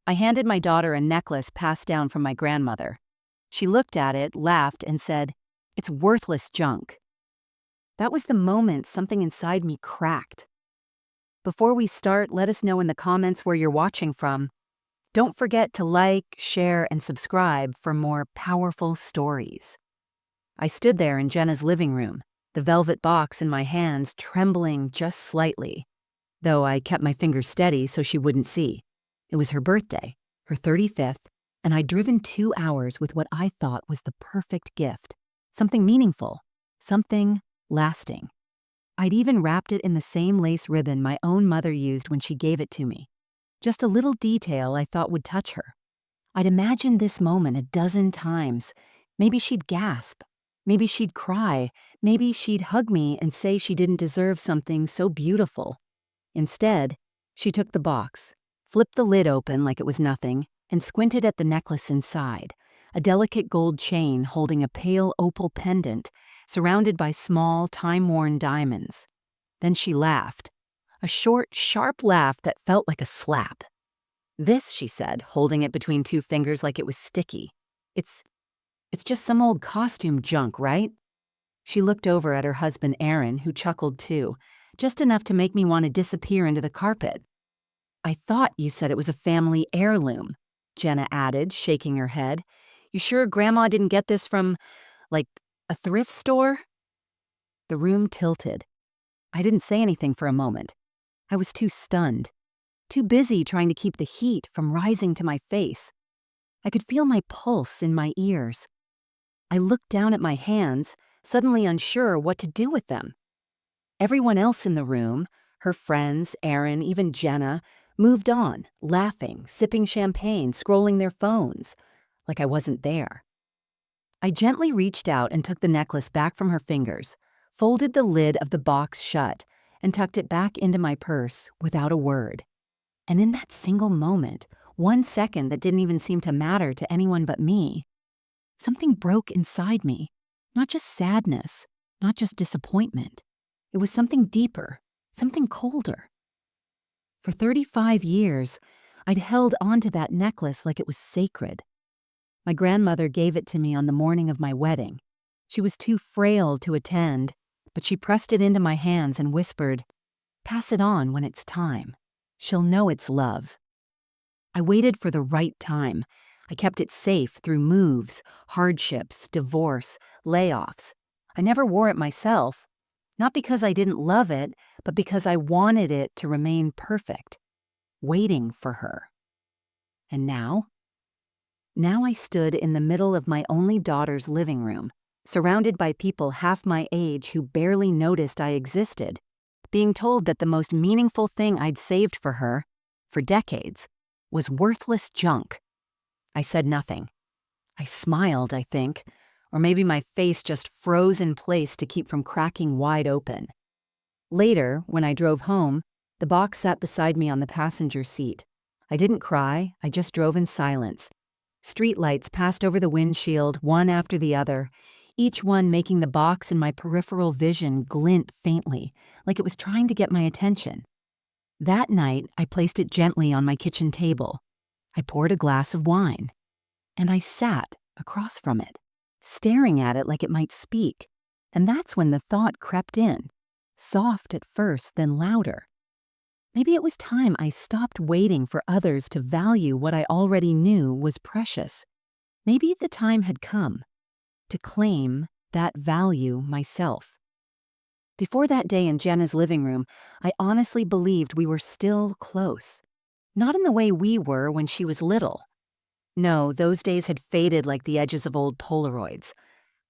I handed my daughter a necklace passed down from my grandmother. She looked at it, laughed, and said, "It's worthless junk." That was the moment something inside me cracked. Before we start, let us know in the comments where you're watching from. Don't forget to like, share, and subscribe for more powerful stories. I stood there in Jenna's living room, the velvet box in my hands trembling just slightly, though I kept my fingers steady so she wouldn't see. It was her birthday, her 35th, and I'd driven 2 hours with what I thought was the perfect gift. Something meaningful, something lasting. I'd even wrapped it in the same lace ribbon my own mother used when she gave it to me. Just a little detail I thought would touch her. I'd imagined this moment a dozen times. Maybe she'd gasp. Maybe she'd cry. Maybe she'd hug me and say she didn't deserve something so beautiful. Instead, she took the box, flipped the lid open like it was nothing, and squinted at the necklace inside, a delicate gold chain holding a pale opal pendant surrounded by small, time-worn diamonds. Then she laughed, a short, sharp laugh that felt like a slap. "This," she said, holding it between 2 fingers like it was sticky. It's just some old costume junk, right?" She looked over at her husband Aaron, who chuckled too, just enough to make me want to disappear into the carpet. "I thought you said it was a family heirloom," Jenna added, shaking her head. "You sure Grandma didn't get this from, like, a thrift store?" The room tilted. I didn't say anything for a moment. I was too stunned, too busy trying to keep the heat from rising to my face. I could feel my pulse in my ears. I looked down at my hands, suddenly unsure what to do with them. Everyone else in the room, her friends, Aaron, even Jenna, moved on, laughing, sipping champagne, scrolling their phones, like I wasn't there. I gently reached out and took the necklace back from her fingers, folded the lid of the box shut, and tucked it back into my purse without a word. And in that single moment, 1 second that didn't even seem to matter to anyone but me, something broke inside me. Not just sadness, not just disappointment. It was something deeper, something colder. For 35 years, I'd held onto that necklace like it was sacred. My grandmother gave it to me on the morning of my wedding. She was too frail to attend, but she pressed it into my hands and whispered, "Pass it on when it's time. She'll know it's love." I waited for the right time. I kept it safe through moves, hardships, divorce, layoffs. I never wore it myself, not because I didn't love it, but because I wanted it to remain perfect, waiting for her. And now? Now I stood in the middle of my only daughter's living room, surrounded by people half my age who barely noticed I existed, being told that the most meaningful thing I'd saved for her, for decades, was worthless junk. I said nothing. I smiled, I think, or maybe my face just froze in place to keep from cracking wide open. Later, when I drove home, the box sat beside me on the passenger seat. I didn't cry, I just drove in silence. Streetlights passed over the windshield, one after the other, each one making the box in my peripheral vision glint faintly, like it was trying to get my attention. That night, I placed it gently on my kitchen table. I poured a glass of wine, and I sat across from it, staring at it like it might speak. And that's when the thought crept in, soft at first, then louder. Maybe it was time I stopped waiting for others to value what I already knew was precious. Maybe the time had come to claim that value myself. Before that day in Jenna's living room, I honestly believed we were still close. Not in the way we were when she was little. No, those days had faded like the edges of old Polaroids.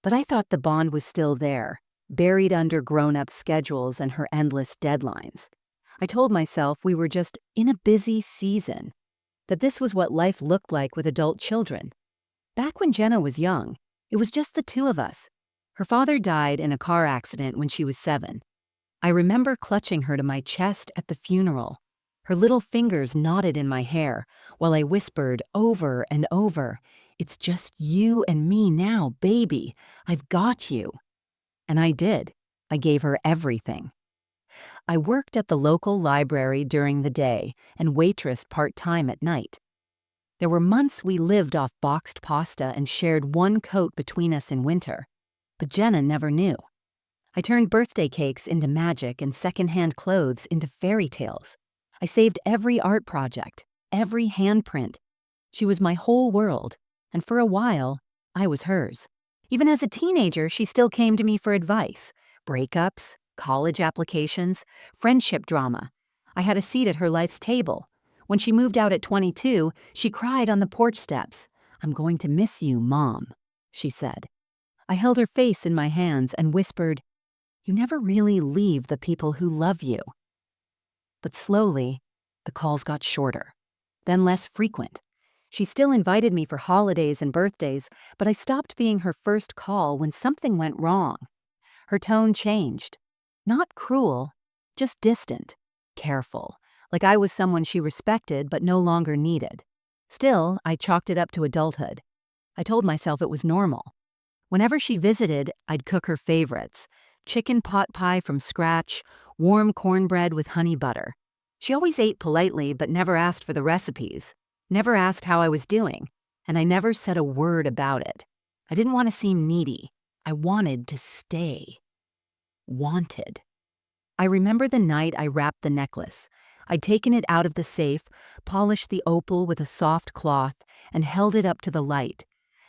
But I thought the bond was still there, buried under grown-up schedules and her endless deadlines. I told myself we were just in a busy season, that this was what life looked like with adult children. Back when Jenna was young, it was just the two of us. Her father died in a car accident when she was 7. I remember clutching her to my chest at the funeral. Her little fingers knotted in my hair while I whispered over and over, "It's just you and me now, baby. I've got you." And I did. I gave her everything. I worked at the local library during the day and waitressed part-time at night. There were months we lived off boxed pasta and shared one coat between us in winter, but Jenna never knew. I turned birthday cakes into magic and secondhand clothes into fairy tales. I saved every art project, every handprint. She was my whole world, and for a while, I was hers. Even as a teenager, she still came to me for advice. Breakups, college applications, friendship drama. I had a seat at her life's table. When she moved out at 22, she cried on the porch steps. "I'm going to miss you, Mom," she said. I held her face in my hands and whispered, "You never really leave the people who love you." But slowly, the calls got shorter, then less frequent. She still invited me for holidays and birthdays, but I stopped being her first call when something went wrong. Her tone changed. Not cruel, just distant, careful, like I was someone she respected but no longer needed. Still, I chalked it up to adulthood. I told myself it was normal. Whenever she visited, I'd cook her favorites: chicken pot pie from scratch, warm cornbread with honey butter. She always ate politely but never asked for the recipes, never asked how I was doing, and I never said a word about it. I didn't want to seem needy. I wanted to stay. Wanted. I remember the night I wrapped the necklace. I'd taken it out of the safe, polished the opal with a soft cloth, and held it up to the light.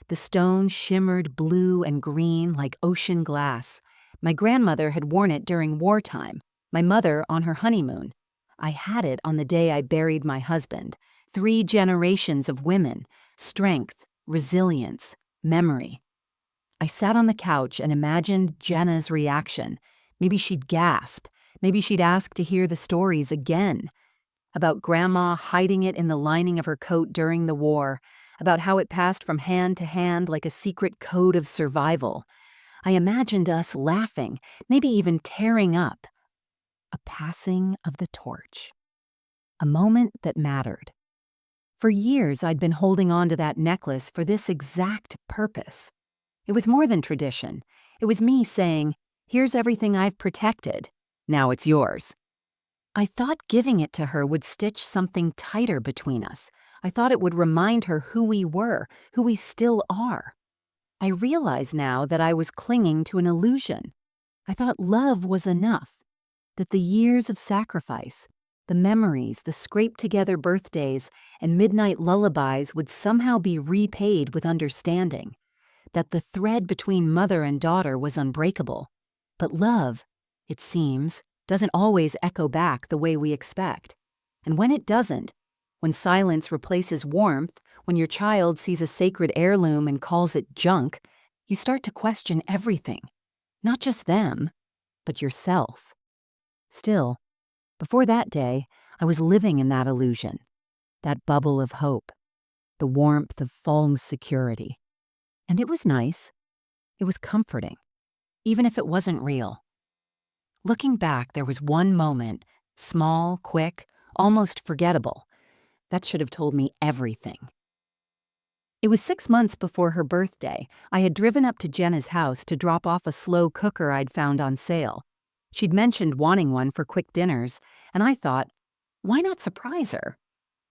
The stone shimmered blue and green like ocean glass. My grandmother had worn it during wartime, my mother on her honeymoon. I had it on the day I buried my husband. 3 generations of women, strength, resilience, memory. I sat on the couch and imagined Jenna's reaction. Maybe she'd gasp. Maybe she'd ask to hear the stories again. About Grandma hiding it in the lining of her coat during the war. About how it passed from hand to hand like a secret code of survival. I imagined us laughing, maybe even tearing up. A passing of the torch. A moment that mattered. For years, I'd been holding on to that necklace for this exact purpose. It was more than tradition. It was me saying, "Here's everything I've protected. Now it's yours." I thought giving it to her would stitch something tighter between us. I thought it would remind her who we were, who we still are. I realize now that I was clinging to an illusion. I thought love was enough, that the years of sacrifice, the memories, the scraped-together birthdays, and midnight lullabies would somehow be repaid with understanding, that the thread between mother and daughter was unbreakable. But love, it seems, doesn't always echo back the way we expect. And when it doesn't, when silence replaces warmth, when your child sees a sacred heirloom and calls it junk, you start to question everything. Not just them, but yourself. Still, before that day, I was living in that illusion, that bubble of hope, the warmth of Fong's security. And it was nice. It was comforting, even if it wasn't real. Looking back, there was one moment, small, quick, almost forgettable, that should have told me everything. It was 6 months before her birthday. I had driven up to Jenna's house to drop off a slow cooker I'd found on sale. She'd mentioned wanting one for quick dinners, and I thought, why not surprise her?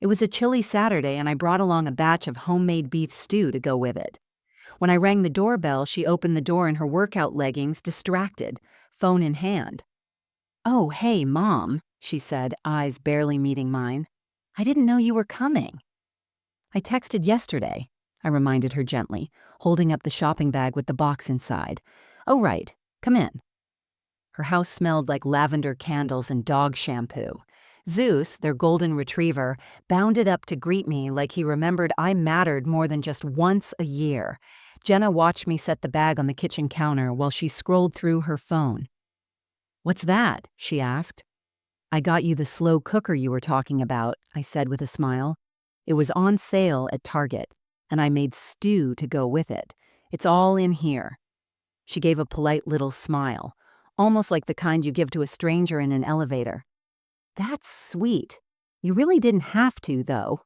It was a chilly Saturday, and I brought along a batch of homemade beef stew to go with it. When I rang the doorbell, she opened the door in her workout leggings, distracted, phone in hand. "Oh, hey, Mom," she said, eyes barely meeting mine. "I didn't know you were coming." "I texted yesterday," I reminded her gently, holding up the shopping bag with the box inside. "Oh, right. Come in." Her house smelled like lavender candles and dog shampoo. Zeus, their golden retriever, bounded up to greet me like he remembered I mattered more than just once a year. Jenna watched me set the bag on the kitchen counter while she scrolled through her phone. "What's that?" she asked. "I got you the slow cooker you were talking about," I said with a smile. "It was on sale at Target, and I made stew to go with it. It's all in here." She gave a polite little smile, almost like the kind you give to a stranger in an elevator. "That's sweet. You really didn't have to, though."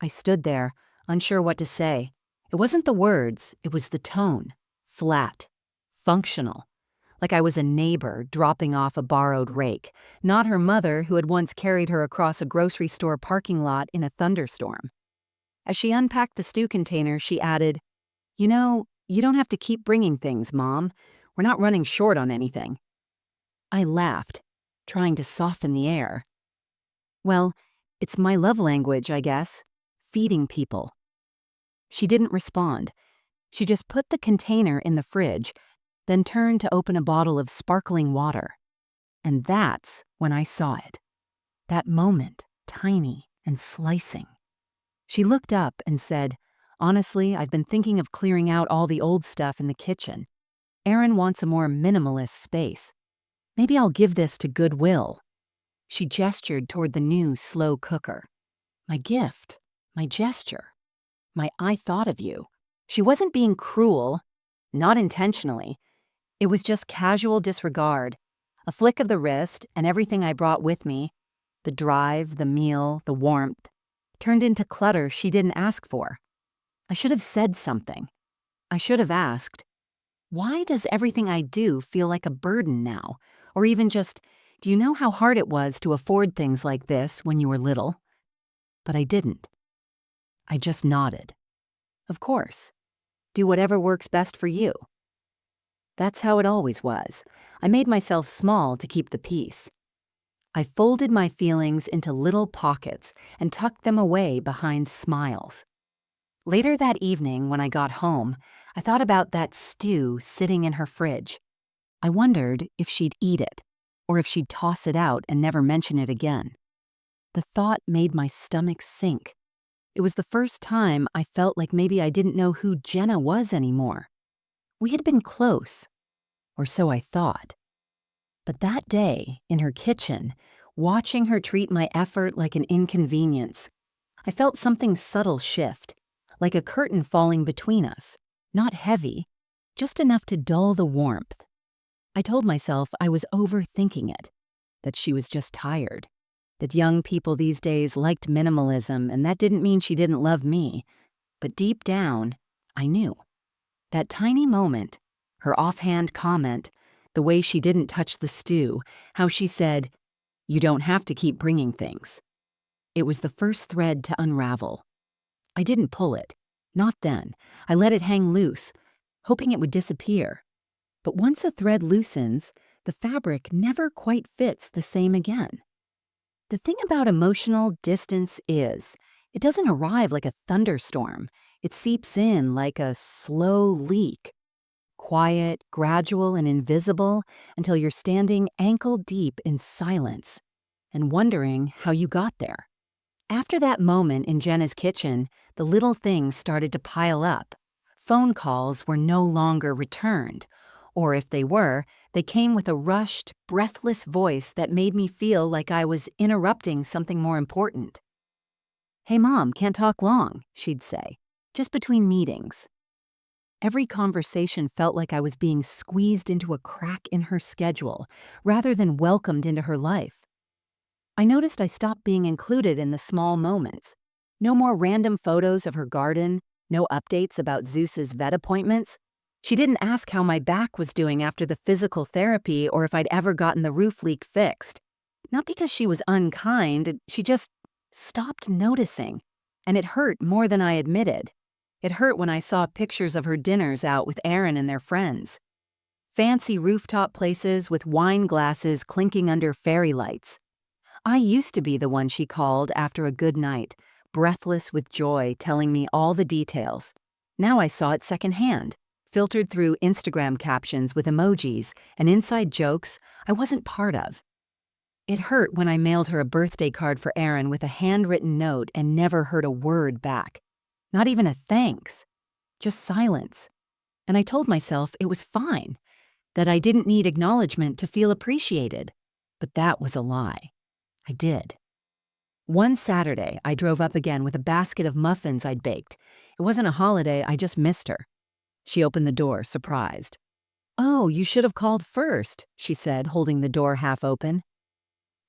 I stood there, unsure what to say. It wasn't the words, it was the tone. Flat. Functional. Like I was a neighbor dropping off a borrowed rake, not her mother who had once carried her across a grocery store parking lot in a thunderstorm. As she unpacked the stew container, she added, "You know, you don't have to keep bringing things, Mom. We're not running short on anything." I laughed, trying to soften the air. Well, it's my love language, I guess. Feeding people. She didn't respond. She just put the container in the fridge, then turned to open a bottle of sparkling water. And that's when I saw it. That moment, tiny and slicing. She looked up and said, "Honestly, I've been thinking of clearing out all the old stuff in the kitchen. Aaron wants a more minimalist space. Maybe I'll give this to Goodwill." She gestured toward the new slow cooker. My gift, my gesture, my "I thought of you." She wasn't being cruel, not intentionally. It was just casual disregard, a flick of the wrist, and everything I brought with me, the drive, the meal, the warmth, turned into clutter she didn't ask for. I should have said something. I should have asked, "Why does everything I do feel like a burden now?" Or even just, "Do you know how hard it was to afford things like this when you were little?" But I didn't. I just nodded. Of course. Do whatever works best for you. That's how it always was. I made myself small to keep the peace. I folded my feelings into little pockets and tucked them away behind smiles. Later that evening, when I got home, I thought about that stew sitting in her fridge. I wondered if she'd eat it, or if she'd toss it out and never mention it again. The thought made my stomach sink. It was the first time I felt like maybe I didn't know who Jenna was anymore. We had been close, or so I thought. But that day, in her kitchen, watching her treat my effort like an inconvenience, I felt something subtle shift, like a curtain falling between us, not heavy, just enough to dull the warmth. I told myself I was overthinking it, that she was just tired, that young people these days liked minimalism, and that didn't mean she didn't love me. But deep down, I knew. That tiny moment, her offhand comment, the way she didn't touch the stew, how she said, "You don't have to keep bringing things." It was the first thread to unravel. I didn't pull it. Not then. I let it hang loose, hoping it would disappear. But once a thread loosens, the fabric never quite fits the same again. The thing about emotional distance is, it doesn't arrive like a thunderstorm. It seeps in like a slow leak. Quiet, gradual, and invisible until you're standing ankle deep in silence and wondering how you got there. After that moment in Jenna's kitchen, the little things started to pile up. Phone calls were no longer returned, or if they were, they came with a rushed, breathless voice that made me feel like I was interrupting something more important. "Hey, Mom, can't talk long," she'd say, "just between meetings." Every conversation felt like I was being squeezed into a crack in her schedule, rather than welcomed into her life. I noticed I stopped being included in the small moments. No more random photos of her garden, no updates about Zeus's vet appointments. She didn't ask how my back was doing after the physical therapy or if I'd ever gotten the roof leak fixed. Not because she was unkind, she just stopped noticing, and it hurt more than I admitted. It hurt when I saw pictures of her dinners out with Aaron and their friends. Fancy rooftop places with wine glasses clinking under fairy lights. I used to be the one she called after a good night, breathless with joy, telling me all the details. Now I saw it secondhand, filtered through Instagram captions with emojis and inside jokes I wasn't part of. It hurt when I mailed her a birthday card for Aaron with a handwritten note and never heard a word back. Not even a thanks, just silence. And I told myself it was fine, that I didn't need acknowledgement to feel appreciated. But that was a lie. I did. One Saturday, I drove up again with a basket of muffins I'd baked. It wasn't a holiday, I just missed her. She opened the door, surprised. "Oh, you should have called first," she said, holding the door half open.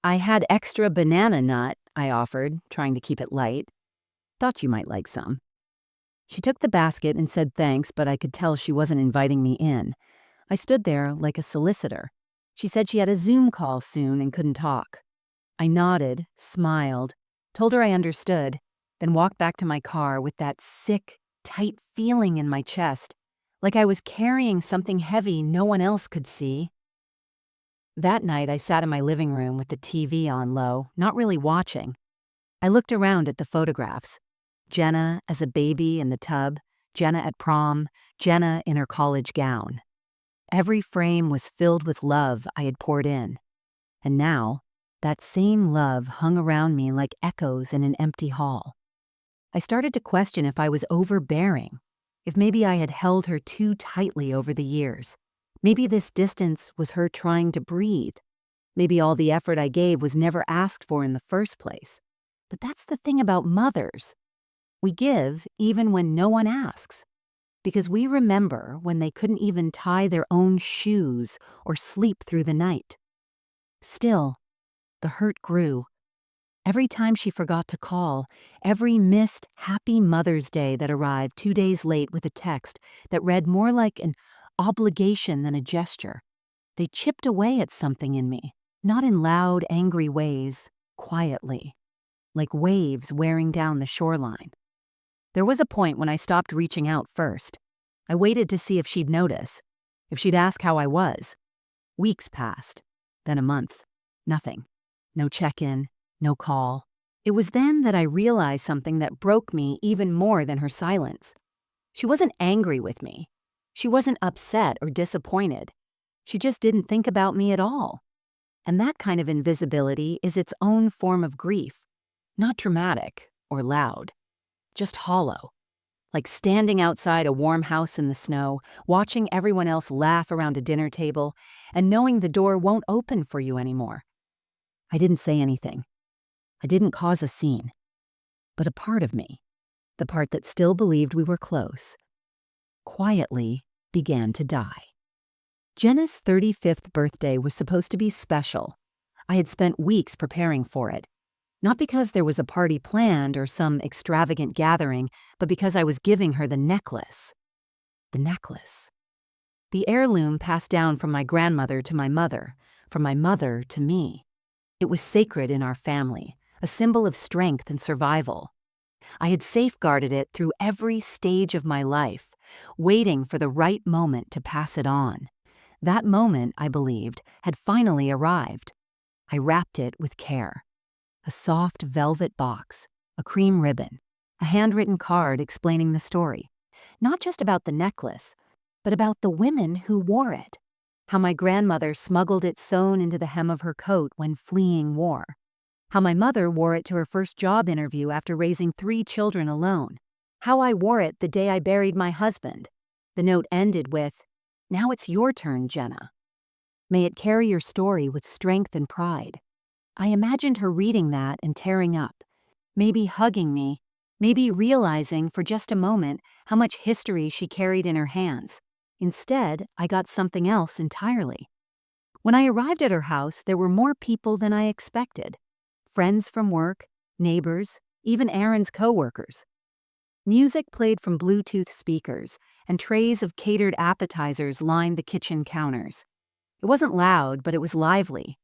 "I had extra banana nut," I offered, trying to keep it light. "Thought you might like some." She took the basket and said thanks, but I could tell she wasn't inviting me in. I stood there like a solicitor. She said she had a Zoom call soon and couldn't talk. I nodded, smiled, told her I understood, then walked back to my car with that sick, tight feeling in my chest, like I was carrying something heavy no one else could see. That night, I sat in my living room with the TV on low, not really watching. I looked around at the photographs. Jenna as a baby in the tub, Jenna at prom, Jenna in her college gown. Every frame was filled with love I had poured in. And now, that same love hung around me like echoes in an empty hall. I started to question if I was overbearing, if maybe I had held her too tightly over the years. Maybe this distance was her trying to breathe. Maybe all the effort I gave was never asked for in the first place. But that's the thing about mothers. We give even when no one asks, because we remember when they couldn't even tie their own shoes or sleep through the night. Still, the hurt grew. Every time she forgot to call, every missed Happy Mother's Day that arrived 2 days late with a text that read more like an obligation than a gesture, they chipped away at something in me, not in loud, angry ways, quietly, like waves wearing down the shoreline. There was a point when I stopped reaching out first. I waited to see if she'd notice, if she'd ask how I was. Weeks passed, then a month. Nothing. No check-in, no call. It was then that I realized something that broke me even more than her silence. She wasn't angry with me. She wasn't upset or disappointed. She just didn't think about me at all. And that kind of invisibility is its own form of grief. Not dramatic or loud, just hollow. Like standing outside a warm house in the snow, watching everyone else laugh around a dinner table, and knowing the door won't open for you anymore. I didn't say anything. I didn't cause a scene. But a part of me, the part that still believed we were close, quietly began to die. Jenna's 35th birthday was supposed to be special. I had spent weeks preparing for it. Not because there was a party planned or some extravagant gathering, but because I was giving her the necklace. The necklace. The heirloom passed down from my grandmother to my mother, from my mother to me. It was sacred in our family, a symbol of strength and survival. I had safeguarded it through every stage of my life, waiting for the right moment to pass it on. That moment, I believed, had finally arrived. I wrapped it with care. A soft velvet box, a cream ribbon, a handwritten card explaining the story. Not just about the necklace, but about the women who wore it. How my grandmother smuggled it sewn into the hem of her coat when fleeing war. How my mother wore it to her first job interview after raising 3 children alone. How I wore it the day I buried my husband. The note ended with, "Now it's your turn, Jenna. May it carry your story with strength and pride." I imagined her reading that and tearing up, maybe hugging me, maybe realizing for just a moment how much history she carried in her hands. Instead, I got something else entirely. When I arrived at her house, there were more people than I expected. Friends from work, neighbors, even Aaron's coworkers. Music played from Bluetooth speakers, and trays of catered appetizers lined the kitchen counters. It wasn't loud, but it was lively.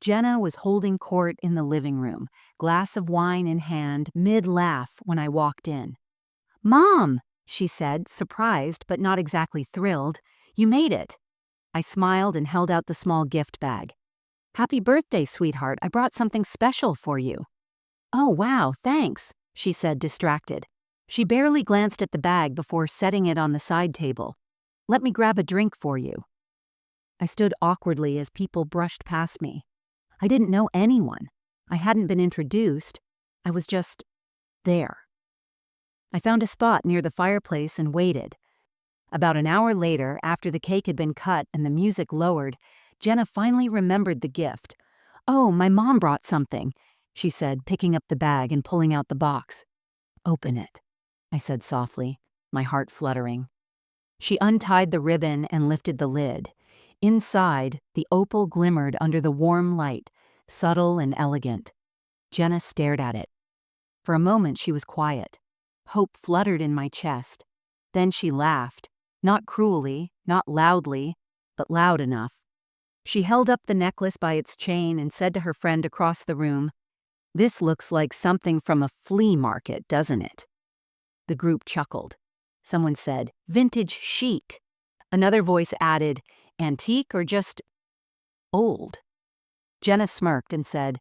Jenna was holding court in the living room, glass of wine in hand, mid-laugh when I walked in. "Mom," she said, surprised but not exactly thrilled, "you made it." I smiled and held out the small gift bag. "Happy birthday, sweetheart. I brought something special for you." "Oh, wow, thanks," she said, distracted. She barely glanced at the bag before setting it on the side table. "Let me grab a drink for you." I stood awkwardly as people brushed past me. I didn't know anyone. I hadn't been introduced. I was just there. I found a spot near the fireplace and waited. About an hour later, after the cake had been cut and the music lowered, Jenna finally remembered the gift. "Oh, my mom brought something," she said, picking up the bag and pulling out the box. "Open it," I said softly, my heart fluttering. She untied the ribbon and lifted the lid. Inside, the opal glimmered under the warm light, subtle and elegant. Jenna stared at it. For a moment she was quiet. Hope fluttered in my chest. Then she laughed, not cruelly, not loudly, but loud enough. She held up the necklace by its chain and said to her friend across the room, This looks like something from a flea market, doesn't it? The group chuckled. Someone said, vintage chic. Another voice added, antique or just old? Jenna smirked and said,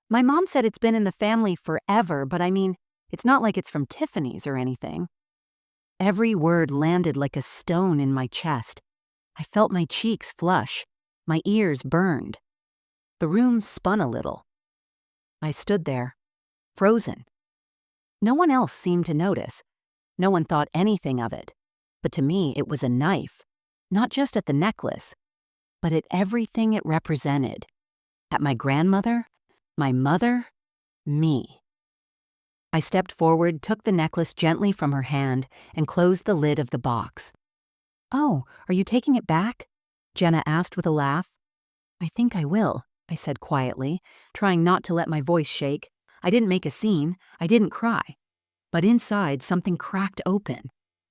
my mom said it's been in the family forever, but I mean, it's not like it's from Tiffany's or anything. Every word landed like a stone in my chest. I felt my cheeks flush. My ears burned. The room spun a little. I stood there, frozen. No one else seemed to notice. No one thought anything of it. But to me, it was a knife, not just at the necklace, but at everything it represented. At my grandmother, my mother, me. I stepped forward, took the necklace gently from her hand, and closed the lid of the box. Oh, are you taking it back? Jenna asked with a laugh. I think I will, I said quietly, trying not to let my voice shake. I didn't make a scene, I didn't cry. But inside, something cracked open.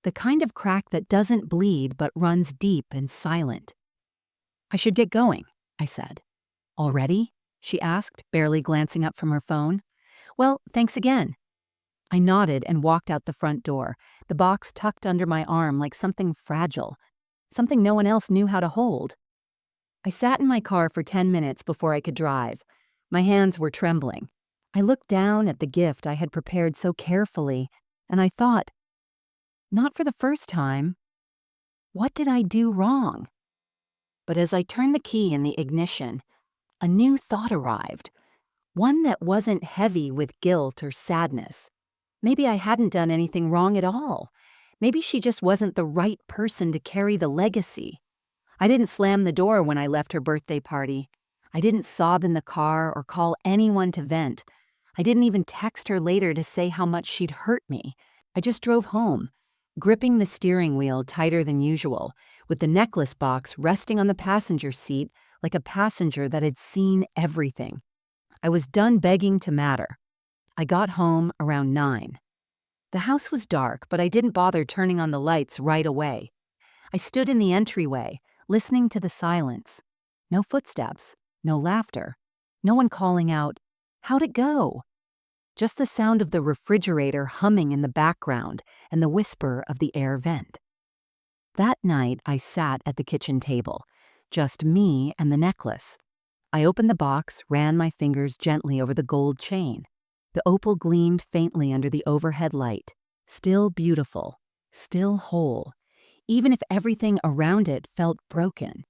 The kind of crack that doesn't bleed but runs deep and silent. I should get going, I said. Already? She asked, barely glancing up from her phone. Well, thanks again. I nodded and walked out the front door, the box tucked under my arm like something fragile, something no one else knew how to hold. I sat in my car for 10 minutes before I could drive. My hands were trembling. I looked down at the gift I had prepared so carefully, and I thought, not for the first time, what did I do wrong? But as I turned the key in the ignition, a new thought arrived, one that wasn't heavy with guilt or sadness. Maybe I hadn't done anything wrong at all. Maybe she just wasn't the right person to carry the legacy. I didn't slam the door when I left her birthday party. I didn't sob in the car or call anyone to vent. I didn't even text her later to say how much she'd hurt me. I just drove home, gripping the steering wheel tighter than usual, with the necklace box resting on the passenger seat like a passenger that had seen everything. I was done begging to matter. I got home around 9. The house was dark, but I didn't bother turning on the lights right away. I stood in the entryway, listening to the silence. No footsteps, no laughter, no one calling out, "How'd it go?" Just the sound of the refrigerator humming in the background and the whisper of the air vent. That night, I sat at the kitchen table, just me and the necklace. I opened the box, ran my fingers gently over the gold chain. The opal gleamed faintly under the overhead light, still beautiful, still whole, even if everything around it felt broken.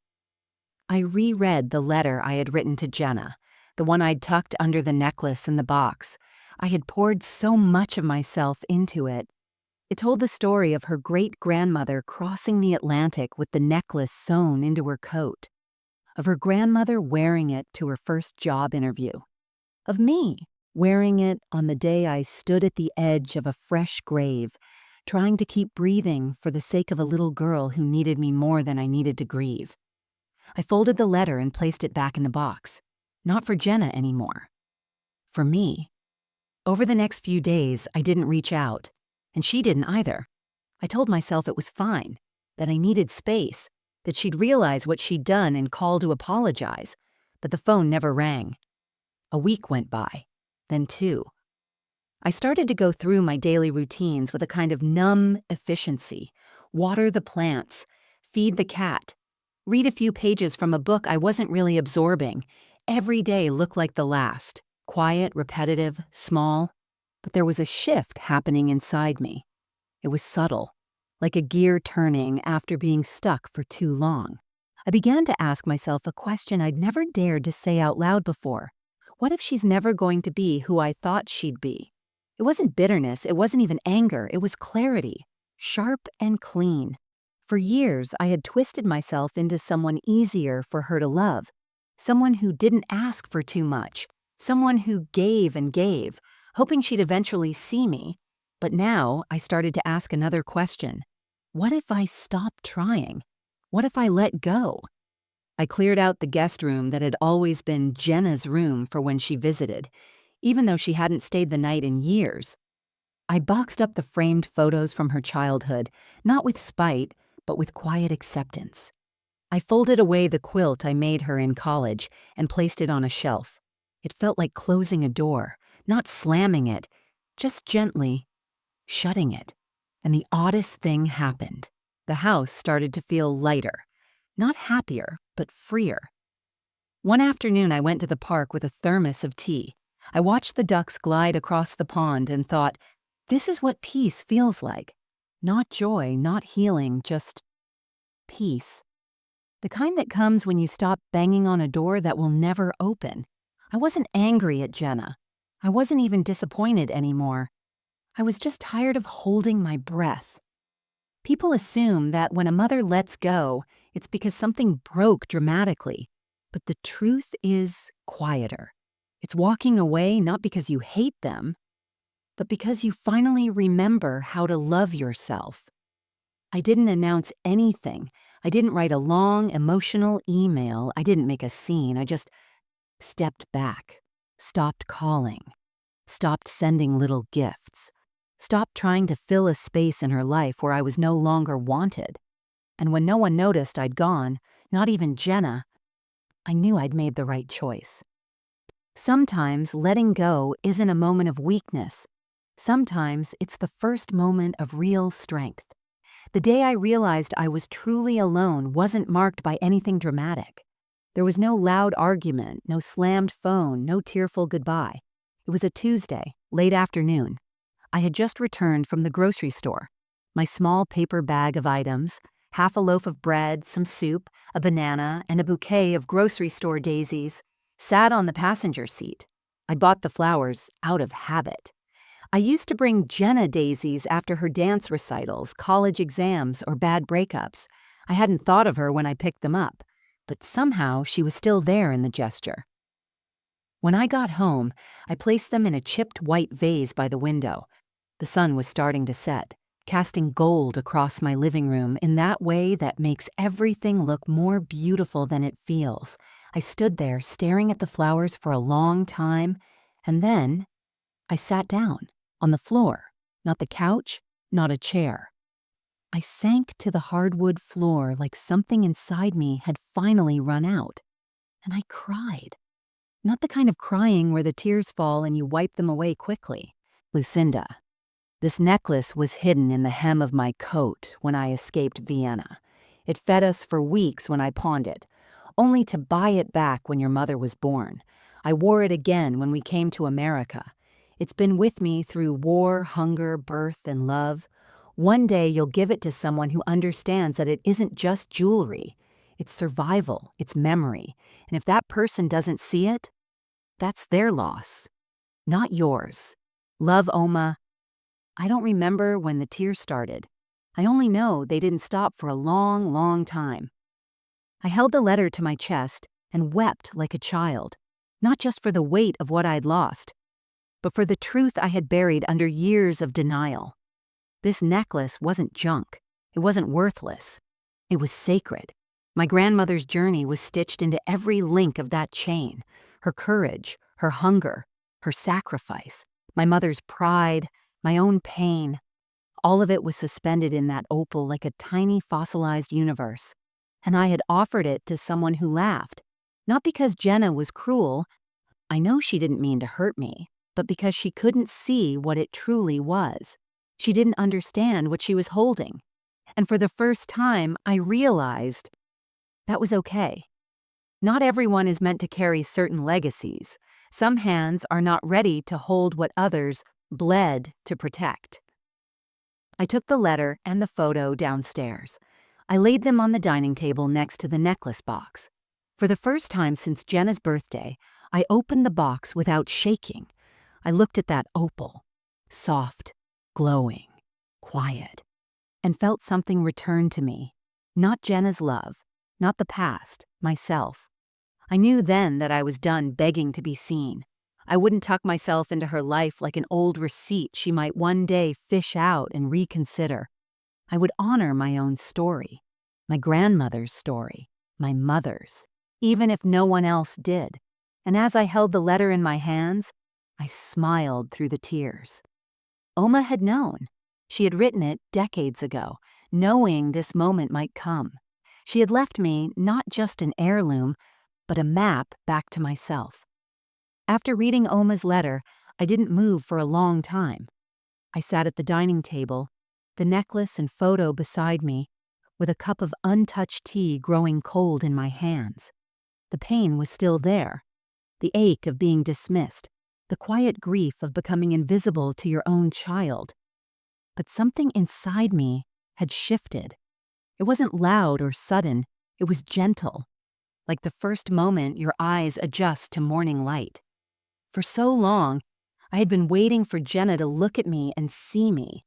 I reread the letter I had written to Jenna, the one I'd tucked under the necklace in the box. I had poured so much of myself into it. It told the story of her great-grandmother crossing the Atlantic with the necklace sewn into her coat, of her grandmother wearing it to her first job interview, of me wearing it on the day I stood at the edge of a fresh grave, trying to keep breathing for the sake of a little girl who needed me more than I needed to grieve. I folded the letter and placed it back in the box. Not for Jenna anymore. For me. Over the next few days, I didn't reach out, and she didn't either. I told myself it was fine, that I needed space, that she'd realize what she'd done and call to apologize, but the phone never rang. A week went by, then 2. I started to go through my daily routines with a kind of numb efficiency. Water the plants, feed the cat, read a few pages from a book I wasn't really absorbing. Every day looked like the last, quiet, repetitive, small, but there was a shift happening inside me. It was subtle, like a gear turning after being stuck for too long. I began to ask myself a question I'd never dared to say out loud before. What if she's never going to be who I thought she'd be? It wasn't bitterness, it wasn't even anger, it was clarity, sharp and clean. For years, I had twisted myself into someone easier for her to love, someone who didn't ask for too much, someone who gave and gave, hoping she'd eventually see me. But now I started to ask another question. What if I stopped trying? What if I let go? I cleared out the guest room that had always been Jenna's room for when she visited, even though she hadn't stayed the night in years. I boxed up the framed photos from her childhood, not with spite, but with quiet acceptance. I folded away the quilt I made her in college and placed it on a shelf. It felt like closing a door, not slamming it, just gently shutting it. And the oddest thing happened. The house started to feel lighter, not happier, but freer. One afternoon, I went to the park with a thermos of tea. I watched the ducks glide across the pond and thought, this is what peace feels like. Not joy, not healing, just peace. The kind that comes when you stop banging on a door that will never open. I wasn't angry at Jenna. I wasn't even disappointed anymore. I was just tired of holding my breath. People assume that when a mother lets go, it's because something broke dramatically. But the truth is quieter. It's walking away not because you hate them, but because you finally remember how to love yourself. I didn't announce anything. I didn't write a long, emotional email. I didn't make a scene. I just stepped back, stopped calling, stopped sending little gifts, stopped trying to fill a space in her life where I was no longer wanted. And when no one noticed I'd gone, not even Jenna, I knew I'd made the right choice. Sometimes letting go isn't a moment of weakness. Sometimes it's the first moment of real strength. The day I realized I was truly alone wasn't marked by anything dramatic. There was no loud argument, no slammed phone, no tearful goodbye. It was a Tuesday, late afternoon. I had just returned from the grocery store. My small paper bag of items, half a loaf of bread, some soup, a banana, and a bouquet of grocery store daisies, sat on the passenger seat. I bought the flowers out of habit. I used to bring Jenna daisies after her dance recitals, college exams, or bad breakups. I hadn't thought of her when I picked them up, but somehow she was still there in the gesture. When I got home, I placed them in a chipped white vase by the window. The sun was starting to set, casting gold across my living room in that way that makes everything look more beautiful than it feels. I stood there staring at the flowers for a long time, and then I sat down on the floor, not the couch, not a chair. I sank to the hardwood floor like something inside me had finally run out, and I cried. Not the kind of crying where the tears fall and you wipe them away quickly. Lucinda. This necklace was hidden in the hem of my coat when I escaped Vienna. It fed us for weeks when I pawned it, only to buy it back when your mother was born. I wore it again when we came to America. It's been with me through war, hunger, birth, and love. One day you'll give it to someone who understands that it isn't just jewelry. It's survival, it's memory. And if that person doesn't see it, that's their loss, not yours. Love, Oma. I don't remember when the tears started. I only know they didn't stop for a long, long time. I held the letter to my chest and wept like a child, not just for the weight of what I'd lost, but for the truth I had buried under years of denial. This necklace wasn't junk. It wasn't worthless. It was sacred. My grandmother's journey was stitched into every link of that chain. Her courage, her hunger, her sacrifice, my mother's pride, my own pain. All of it was suspended in that opal like a tiny fossilized universe. And I had offered it to someone who laughed. Not because Jenna was cruel. I know she didn't mean to hurt me, but because she couldn't see what it truly was. She didn't understand what she was holding. And for the first time, I realized that was okay. Not everyone is meant to carry certain legacies. Some hands are not ready to hold what others bled to protect. I took the letter and the photo downstairs. I laid them on the dining table next to the necklace box. For the first time since Jenna's birthday, I opened the box without shaking. I looked at that opal, soft, glowing, quiet, and felt something return to me. Not Jenna's love, not the past, myself. I knew then that I was done begging to be seen. I wouldn't tuck myself into her life like an old receipt she might one day fish out and reconsider. I would honor my own story, my grandmother's story, my mother's, even if no one else did. And as I held the letter in my hands, I smiled through the tears. Oma had known. She had written it decades ago, knowing this moment might come. She had left me not just an heirloom, but a map back to myself. After reading Oma's letter, I didn't move for a long time. I sat at the dining table, the necklace and photo beside me, with a cup of untouched tea growing cold in my hands. The pain was still there, the ache of being dismissed, the quiet grief of becoming invisible to your own child. But something inside me had shifted. It wasn't loud or sudden, it was gentle, like the first moment your eyes adjust to morning light. For so long, I had been waiting for Jenna to look at me and see me,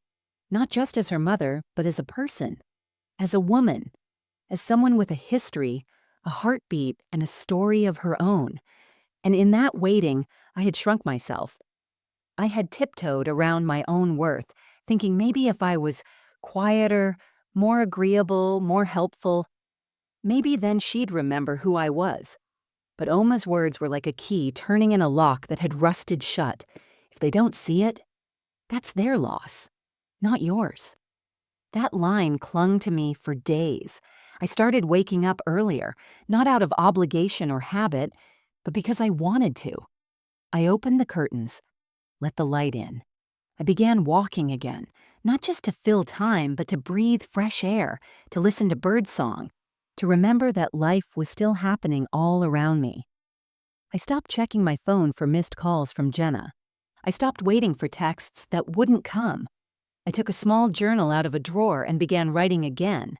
not just as her mother, but as a person, as a woman, as someone with a history, a heartbeat, and a story of her own. And in that waiting, I had shrunk myself. I had tiptoed around my own worth, thinking maybe if I was quieter, more agreeable, more helpful, maybe then she'd remember who I was. But Oma's words were like a key turning in a lock that had rusted shut. If they don't see it, that's their loss, not yours. That line clung to me for days. I started waking up earlier, not out of obligation or habit, but because I wanted to. I opened the curtains, let the light in. I began walking again, not just to fill time, but to breathe fresh air, to listen to birdsong, to remember that life was still happening all around me. I stopped checking my phone for missed calls from Jenna. I stopped waiting for texts that wouldn't come. I took a small journal out of a drawer and began writing again.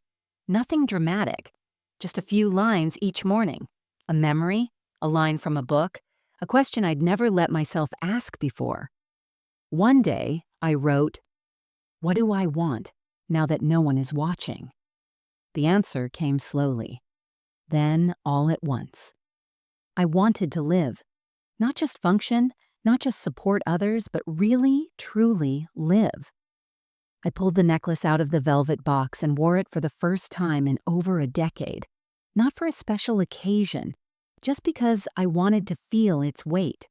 Nothing dramatic, just a few lines each morning. A memory, a line from a book, a question I'd never let myself ask before. One day, I wrote, "What do I want now that no one is watching?" The answer came slowly, then all at once. I wanted to live, not just function, not just support others, but really, truly live. I pulled the necklace out of the velvet box and wore it for the first time in over a decade, not for a special occasion, just because I wanted to feel its weight,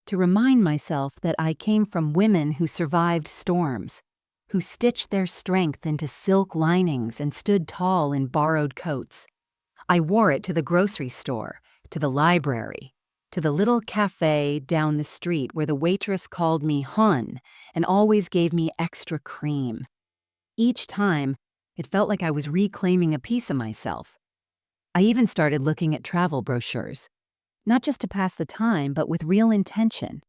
to remind myself that I came from women who survived storms, who stitched their strength into silk linings and stood tall in borrowed coats. I wore it to the grocery store, to the library, to the little cafe down the street where the waitress called me Hun and always gave me extra cream. Each time, it felt like I was reclaiming a piece of myself. I even started looking at travel brochures, not just to pass the time, but with real intention.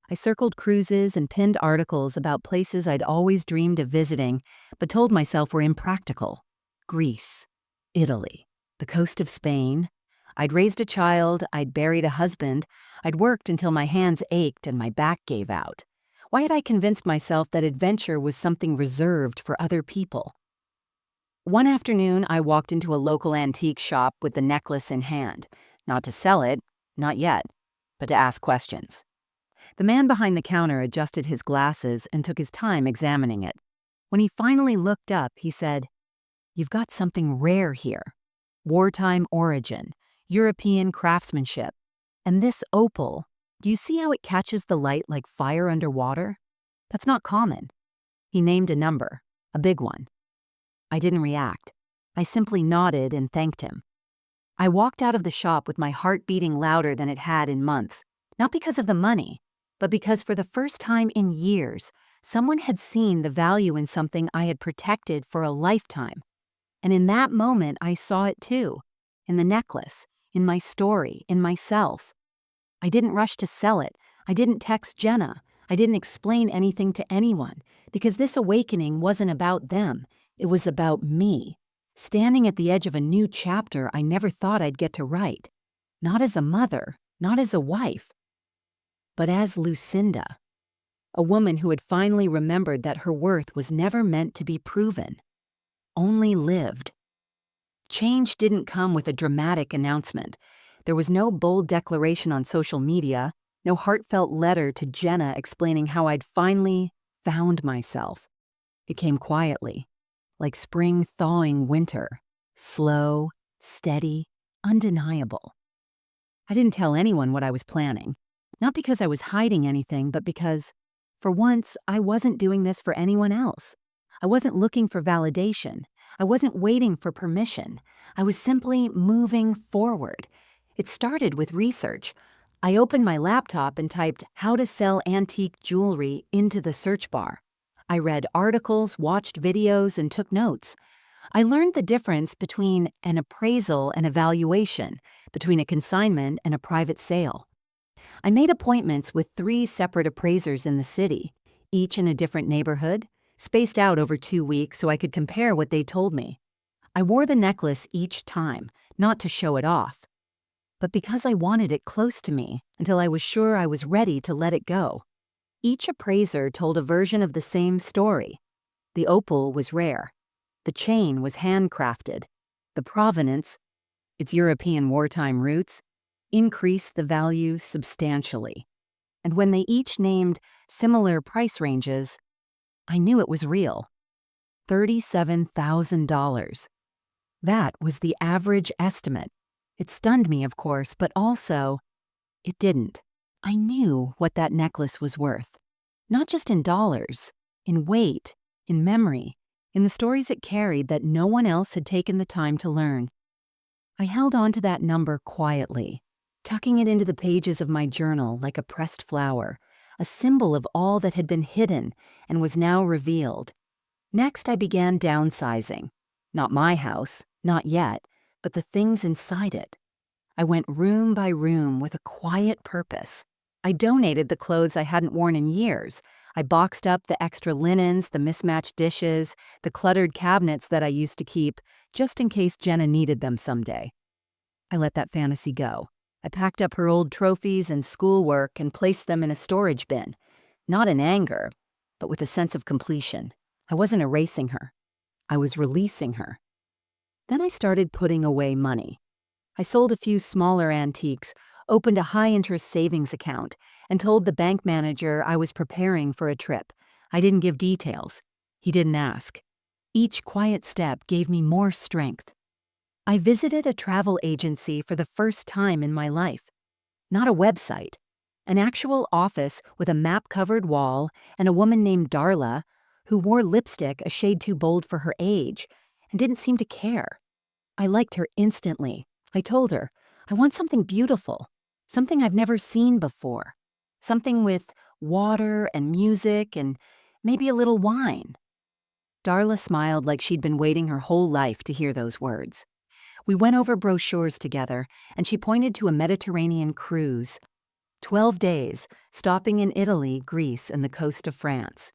I circled cruises and pinned articles about places I'd always dreamed of visiting, but told myself were impractical. Greece, Italy, the coast of Spain. I'd raised a child, I'd buried a husband, I'd worked until my hands ached and my back gave out. Why had I convinced myself that adventure was something reserved for other people? One afternoon, I walked into a local antique shop with the necklace in hand, not to sell it, not yet, but to ask questions. The man behind the counter adjusted his glasses and took his time examining it. When he finally looked up, he said, "You've got something rare here. Wartime origin, European craftsmanship. And this opal, do you see how it catches the light like fire underwater? That's not common." He named a number, a big one. I didn't react. I simply nodded and thanked him. I walked out of the shop with my heart beating louder than it had in months, not because of the money, but because for the first time in years, someone had seen the value in something I had protected for a lifetime. And in that moment, I saw it too, in the necklace, in my story, in myself. I didn't rush to sell it. I didn't text Jenna. I didn't explain anything to anyone, because this awakening wasn't about them. It was about me, standing at the edge of a new chapter I never thought I'd get to write. Not as a mother, not as a wife, but as Lucinda, a woman who had finally remembered that her worth was never meant to be proven, only lived. Change didn't come with a dramatic announcement. There was no bold declaration on social media, no heartfelt letter to Jenna explaining how I'd finally found myself. It came quietly, like spring thawing winter, slow, steady, undeniable. I didn't tell anyone what I was planning, not because I was hiding anything, but because, for once, I wasn't doing this for anyone else. I wasn't looking for validation. I wasn't waiting for permission. I was simply moving forward. It started with research. I opened my laptop and typed "how to sell antique jewelry" into the search bar. I read articles, watched videos, and took notes. I learned the difference between an appraisal and a valuation, between a consignment and a private sale. I made appointments with 3 separate appraisers in the city, each in a different neighborhood, spaced out over 2 weeks so I could compare what they told me. I wore the necklace each time, not to show it off, but because I wanted it close to me until I was sure I was ready to let it go. Each appraiser told a version of the same story. The opal was rare. The chain was handcrafted. The provenance, its European wartime roots, increased the value substantially. And when they each named similar price ranges, I knew it was real. $37,000. That was the average estimate. It stunned me, of course, but also, it didn't. I knew what that necklace was worth. Not just in dollars, in weight, in memory, in the stories it carried that no one else had taken the time to learn. I held on to that number quietly, tucking it into the pages of my journal like a pressed flower, a symbol of all that had been hidden and was now revealed. Next, I began downsizing. Not my house, not yet, but the things inside it. I went room by room with a quiet purpose. I donated the clothes I hadn't worn in years. I boxed up the extra linens, the mismatched dishes, the cluttered cabinets that I used to keep, just in case Jenna needed them someday. I let that fantasy go. I packed up her old trophies and schoolwork and placed them in a storage bin. Not in anger, but with a sense of completion. I wasn't erasing her. I was releasing her. Then I started putting away money. I sold a few smaller antiques, opened a high-interest savings account, and told the bank manager I was preparing for a trip. I didn't give details. He didn't ask. Each quiet step gave me more strength. I visited a travel agency for the first time in my life. Not a website. An actual office with a map-covered wall and a woman named Darla who wore lipstick a shade too bold for her age and didn't seem to care. I liked her instantly. I told her, I want something beautiful, something I've never seen before, something with water and music and maybe a little wine. Darla smiled like she'd been waiting her whole life to hear those words. We went over brochures together, and she pointed to a Mediterranean cruise. 12 days, stopping in Italy, Greece, and the coast of France.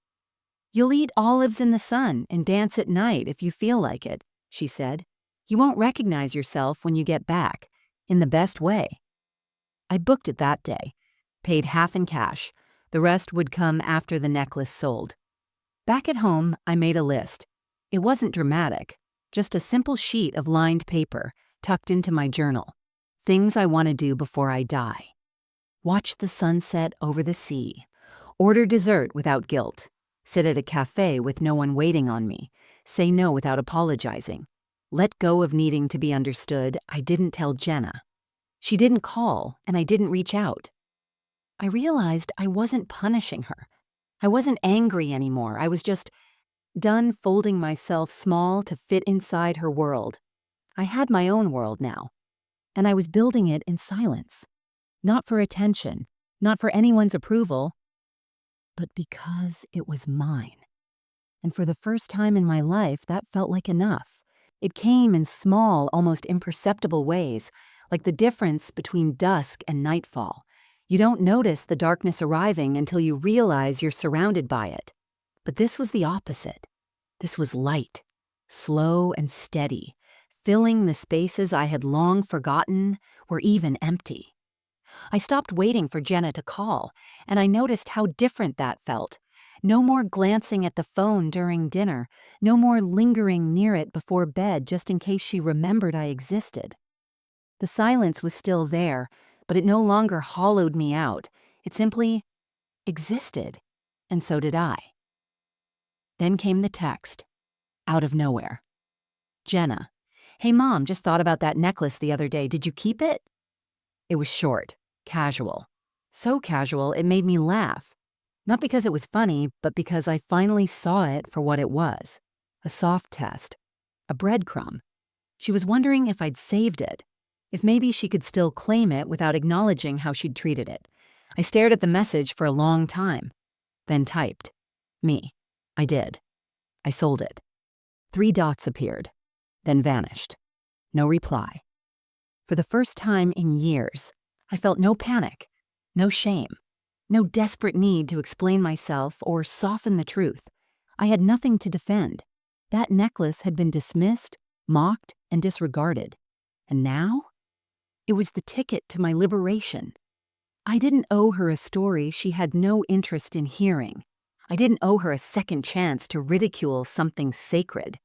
"You'll eat olives in the sun and dance at night if you feel like it," she said. "You won't recognize yourself when you get back, in the best way." I booked it that day, paid half in cash. The rest would come after the necklace sold. Back at home, I made a list. It wasn't dramatic, just a simple sheet of lined paper tucked into my journal. Things I want to do before I die. Watch the sunset over the sea. Order dessert without guilt. Sit at a cafe with no one waiting on me. Say no without apologizing. Let go of needing to be understood. I didn't tell Jenna. She didn't call, and I didn't reach out. I realized I wasn't punishing her. I wasn't angry anymore. I was just done folding myself small to fit inside her world. I had my own world now, and I was building it in silence. Not for attention, not for anyone's approval, but because it was mine. And for the first time in my life, that felt like enough. It came in small, almost imperceptible ways, like the difference between dusk and nightfall. You don't notice the darkness arriving until you realize you're surrounded by it. But this was the opposite. This was light, slow and steady, filling the spaces I had long forgotten were even empty. I stopped waiting for Jenna to call, and I noticed how different that felt. No more glancing at the phone during dinner, no more lingering near it before bed just in case she remembered I existed. The silence was still there, but it no longer hollowed me out. It simply existed, and so did I. Then came the text, out of nowhere. "Jenna, hey Mom, just thought about that necklace the other day. Did you keep it?" It was short, casual. So casual it made me laugh. Not because it was funny, but because I finally saw it for what it was. A soft test. A breadcrumb. She was wondering if I'd saved it. If maybe she could still claim it without acknowledging how she'd treated it. I stared at the message for a long time, then typed, "Me. I did. I sold it." 3 dots appeared, then vanished. No reply. For the first time in years, I felt no panic, no shame, no desperate need to explain myself or soften the truth. I had nothing to defend. That necklace had been dismissed, mocked, and disregarded. And now? It was the ticket to my liberation. I didn't owe her a story she had no interest in hearing. I didn't owe her a second chance to ridicule something sacred.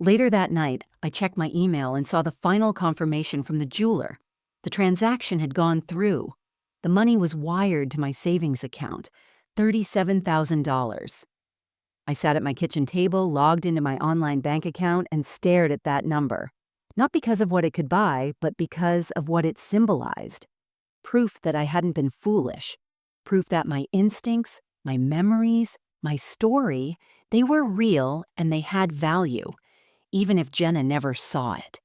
Later that night, I checked my email and saw the final confirmation from the jeweler. The transaction had gone through. The money was wired to my savings account, $37,000. I sat at my kitchen table, logged into my online bank account, and stared at that number. Not because of what it could buy, but because of what it symbolized. Proof that I hadn't been foolish. Proof that my instincts, my memories, my story, they were real and they had value, even if Jenna never saw it.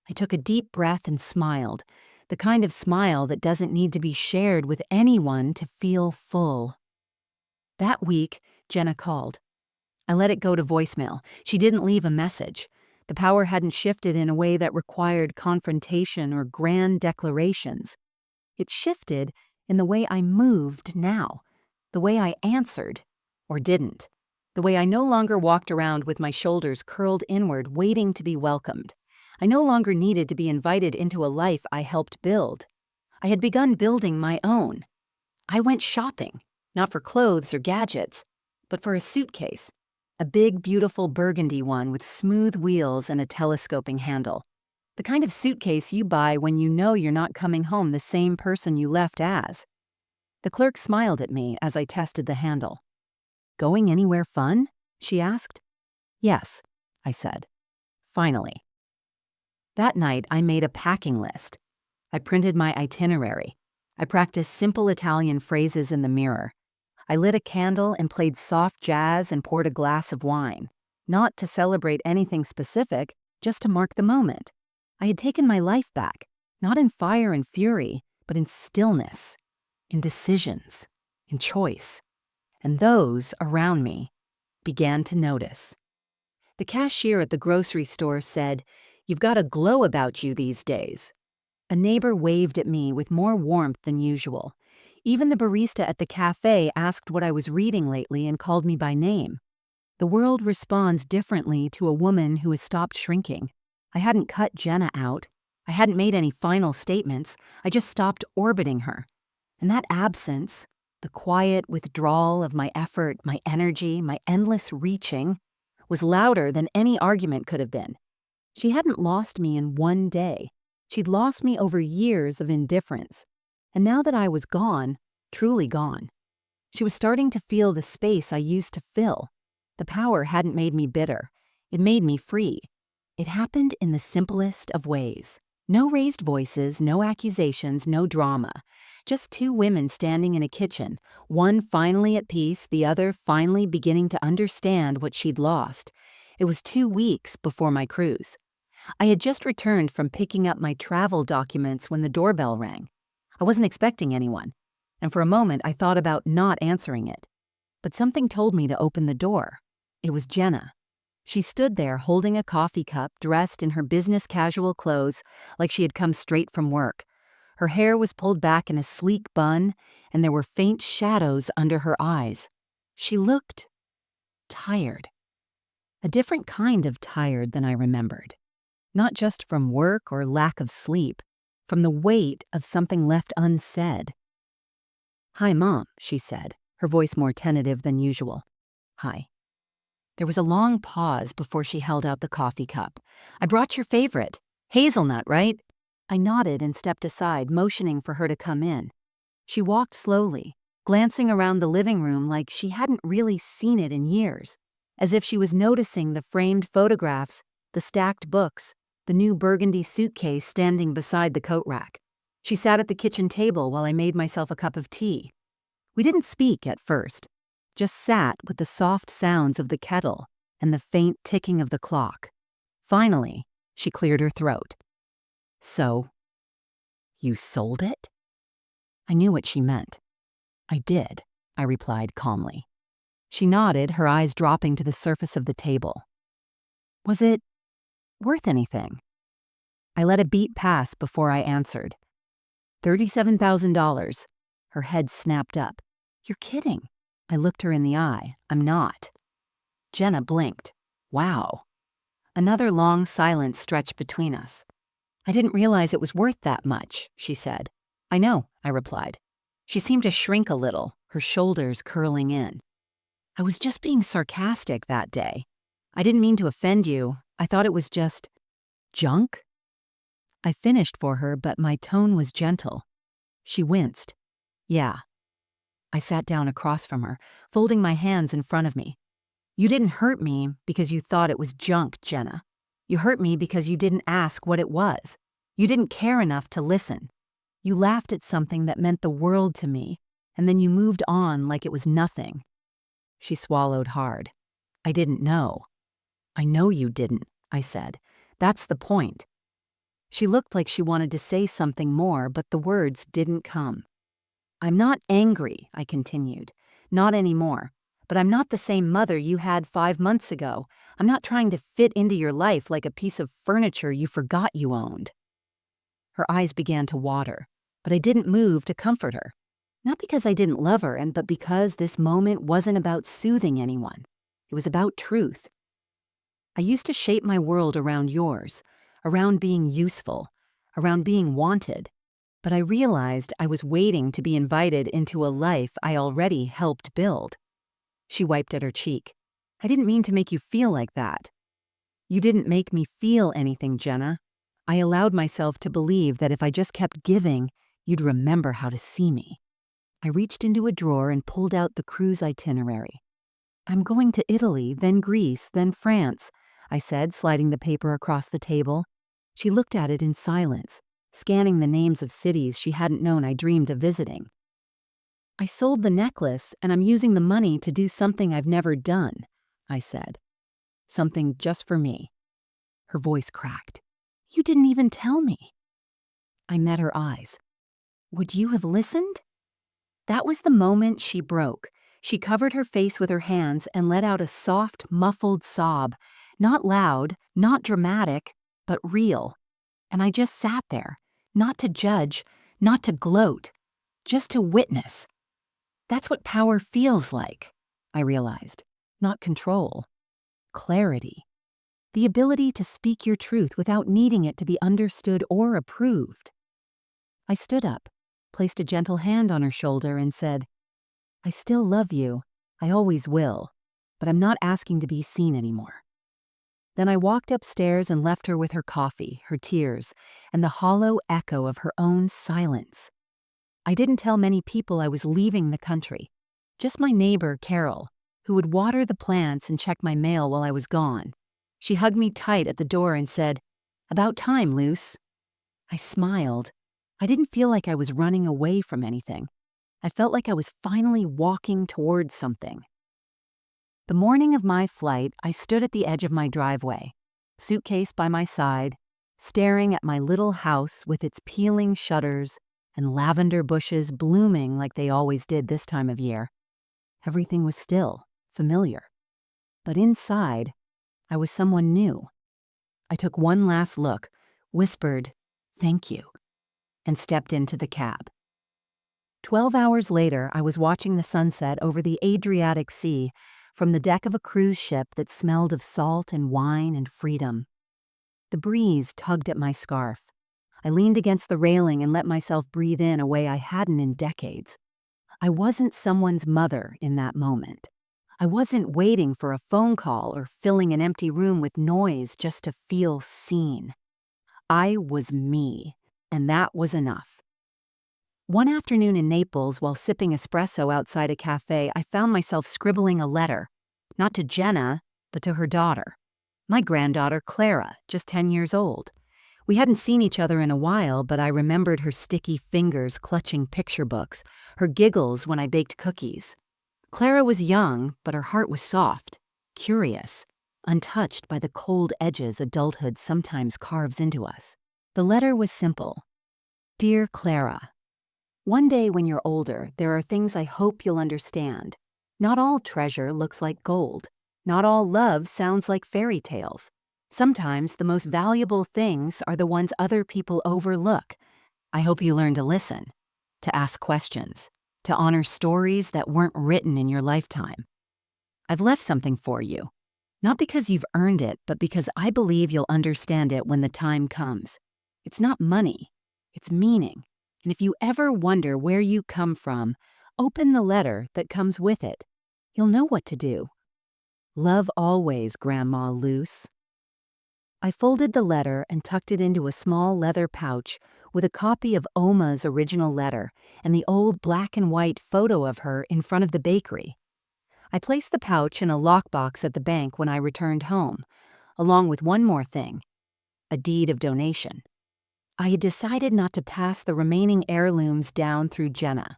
I took a deep breath and smiled, the kind of smile that doesn't need to be shared with anyone to feel full. That week, Jenna called. I let it go to voicemail. She didn't leave a message. The power hadn't shifted in a way that required confrontation or grand declarations. It shifted in the way I moved now, the way I answered, or didn't, the way I no longer walked around with my shoulders curled inward, waiting to be welcomed. I no longer needed to be invited into a life I helped build. I had begun building my own. I went shopping, not for clothes or gadgets, but for a suitcase, a big, beautiful burgundy one with smooth wheels and a telescoping handle. The kind of suitcase you buy when you know you're not coming home the same person you left as. The clerk smiled at me as I tested the handle. "Going anywhere fun?" she asked. "Yes," I said. Finally. That night, I made a packing list. I printed my itinerary. I practiced simple Italian phrases in the mirror. I lit a candle and played soft jazz and poured a glass of wine. Not to celebrate anything specific, just to mark the moment. I had taken my life back, not in fire and fury, but in stillness, in decisions, in choice. And those around me began to notice. The cashier at the grocery store said, "You've got a glow about you these days." A neighbor waved at me with more warmth than usual. Even the barista at the cafe asked what I was reading lately and called me by name. The world responds differently to a woman who has stopped shrinking. I hadn't cut Jenna out. I hadn't made any final statements. I just stopped orbiting her. And that absence, the quiet withdrawal of my effort, my energy, my endless reaching, was louder than any argument could have been. She hadn't lost me in one day. She'd lost me over years of indifference. And now that I was gone, truly gone, she was starting to feel the space I used to fill. The power hadn't made me bitter. It made me free. It happened in the simplest of ways. No raised voices, no accusations, no drama. Just 2 women standing in a kitchen, one finally at peace, the other finally beginning to understand what she'd lost. It was 2 weeks before my cruise. I had just returned from picking up my travel documents when the doorbell rang. I wasn't expecting anyone, and for a moment I thought about not answering it. But something told me to open the door. It was Jenna. She stood there holding a coffee cup, dressed in her business casual clothes like she had come straight from work. Her hair was pulled back in a sleek bun, and there were faint shadows under her eyes. She looked tired. A different kind of tired than I remembered. Not just from work or lack of sleep, from the weight of something left unsaid. "Hi, Mom," she said, her voice more tentative than usual. "Hi." There was a long pause before she held out the coffee cup. "I brought your favorite. Hazelnut, right?" I nodded and stepped aside, motioning for her to come in. She walked slowly, glancing around the living room like she hadn't really seen it in years, as if she was noticing the framed photographs, the stacked books, the new burgundy suitcase standing beside the coat rack. She sat at the kitchen table while I made myself a cup of tea. We didn't speak at first, just sat with the soft sounds of the kettle and the faint ticking of the clock. Finally, she cleared her throat. So, you sold it? I knew what she meant. I did, I replied calmly. She nodded, her eyes dropping to the surface of the table. Was it worth anything? I let a beat pass before I answered. $37,000. Her head snapped up. You're kidding. I looked her in the eye. I'm not. Jenna blinked. Wow. Another long silence stretched between us. I didn't realize it was worth that much, she said. I know, I replied. She seemed to shrink a little, her shoulders curling in. I was just being sarcastic that day. I didn't mean to offend you. I thought it was just junk. I finished for her, but my tone was gentle. She winced. Yeah. I sat down across from her, folding my hands in front of me. You didn't hurt me because you thought it was junk, Jenna. You hurt me because you didn't ask what it was. You didn't care enough to listen. You laughed at something that meant the world to me, and then you moved on like it was nothing. She swallowed hard. I didn't know. I know you didn't, I said. That's the point. She looked like she wanted to say something more, but the words didn't come. I'm not angry, I continued. Not anymore. But I'm not the same mother you had 5 months ago. I'm not trying to fit into your life like a piece of furniture you forgot you owned. Her eyes began to water, but I didn't move to comfort her. Not because I didn't love her, but because this moment wasn't about soothing anyone. It was about truth. I used to shape my world around yours, around being useful, around being wanted, but I realized I was waiting to be invited into a life I already helped build. She wiped at her cheek. I didn't mean to make you feel like that. You didn't make me feel anything, Jenna. I allowed myself to believe that if I just kept giving, you'd remember how to see me. I reached into a drawer and pulled out the cruise itinerary. I'm going to Italy, then Greece, then France, I said, sliding the paper across the table. She looked at it in silence, scanning the names of cities she hadn't known I dreamed of visiting. I sold the necklace, and I'm using the money to do something I've never done, I said. Something just for me. Her voice cracked. You didn't even tell me. I met her eyes. Would you have listened? That was the moment she broke. She covered her face with her hands and let out a soft, muffled sob. Not loud, not dramatic, but real. And I just sat there, not to judge, not to gloat, just to witness. That's what power feels like, I realized. Not control. Clarity. The ability to speak your truth without needing it to be understood or approved. I stood up, placed a gentle hand on her shoulder, and said, I still love you. I always will. But I'm not asking to be seen anymore. Then I walked upstairs and left her with her coffee, her tears, and the hollow echo of her own silence. I didn't tell many people I was leaving the country. Just my neighbor, Carol, who would water the plants and check my mail while I was gone. She hugged me tight at the door and said, About time, Luce. I smiled. I didn't feel like I was running away from anything. I felt like I was finally walking towards something. The morning of my flight, I stood at the edge of my driveway, suitcase by my side, staring at my little house with its peeling shutters and lavender bushes blooming like they always did this time of year. Everything was still, familiar. But inside, I was someone new. I took one last look, whispered, "Thank you," and stepped into the cab. 12 hours later, I was watching the sunset over the Adriatic Sea from the deck of a cruise ship that smelled of salt and wine and freedom. The breeze tugged at my scarf. I leaned against the railing and let myself breathe in a way I hadn't in decades. I wasn't someone's mother in that moment. I wasn't waiting for a phone call or filling an empty room with noise just to feel seen. I was me, and that was enough. One afternoon in Naples, while sipping espresso outside a cafe, I found myself scribbling a letter, not to Jenna, but to her daughter. My granddaughter, Clara, just 10 years old. We hadn't seen each other in a while, but I remembered her sticky fingers clutching picture books, her giggles when I baked cookies. Clara was young, but her heart was soft, curious, untouched by the cold edges adulthood sometimes carves into us. The letter was simple. Dear Clara, one day when you're older, there are things I hope you'll understand. Not all treasure looks like gold. Not all love sounds like fairy tales. Sometimes the most valuable things are the ones other people overlook. I hope you learn to listen, to ask questions, to honor stories that weren't written in your lifetime. I've left something for you, not because you've earned it, but because I believe you'll understand it when the time comes. It's not money, it's meaning. And if you ever wonder where you come from, open the letter that comes with it. You'll know what to do. Love always, Grandma Luce. I folded the letter and tucked it into a small leather pouch with a copy of Oma's original letter and the old black and white photo of her in front of the bakery. I placed the pouch in a lockbox at the bank when I returned home, along with one more thing, a deed of donation. I had decided not to pass the remaining heirlooms down through Jenna.